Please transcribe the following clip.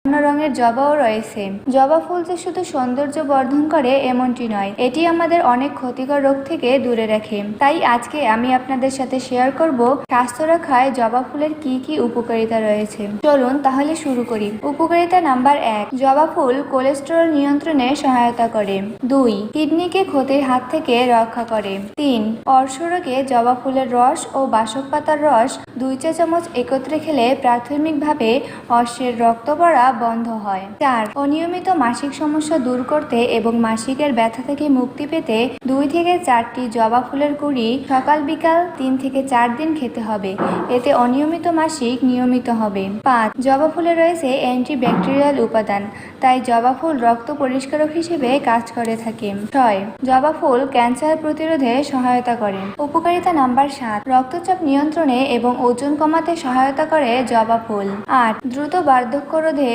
অন্য রঙের জবাও রয়েছে। জবা ফুল যে শুধু সৌন্দর্য বর্ধন করে এমনটি নয়, এটি আমাদের অনেক ক্ষতিকর রোগ থেকে দূরে রাখে। তাই আজকে আমি আপনাদের সাথে শেয়ার করব স্বাস্থ্য রক্ষায় জবা ফুলের কি কি উপকারিতা রয়েছে। চলুন তাহলে শুরু করি। উপকারিতা নাম্বার 1, জবা ফুল কোলেস্টেরল নিয়ন্ত্রণে সহায়তা করে। 2, কিডনিকে ক্ষতির হাত থেকে রক্ষা করে। 3, অর্শরোগে জবা ফুলের রস ও বাসক পাতার রস 2 চা চামচ একত্রে খেলে প্রাথমিকভাবে অশ্বের রক্ত পড়া বন্ধ হয়। 4, অনিয়মিত মাসিক সমস্যা দূর করতে এবং মাসিকের ব্যথা থেকে মুক্তি পেতে 2 থেকে 4টি জবা ফুলের কুঁড়ি সকাল বিকাল 3 থেকে 4 দিন খেতে হবে। এতে অনিয়মিত মাসিক নিয়মিত হবে। 5, জবা ফুলে রয়েছে অ্যান্টিব্যাকটেরিয়াল উপাদান, তাই জবা ফুল রক্ত পরিষ্কারক হিসেবে কাজ করে থাকে। 6, জবা ফুল ক্যান্সার প্রতিরোধে সহায়তা করে। উপকারিতা নাম্বার 7, রক্তচাপ নিয়ন্ত্রণে এবং ওজন কমাতে সহায়তা করে জবা ফুল। 8, দ্রুত বার্ধক্য রোধে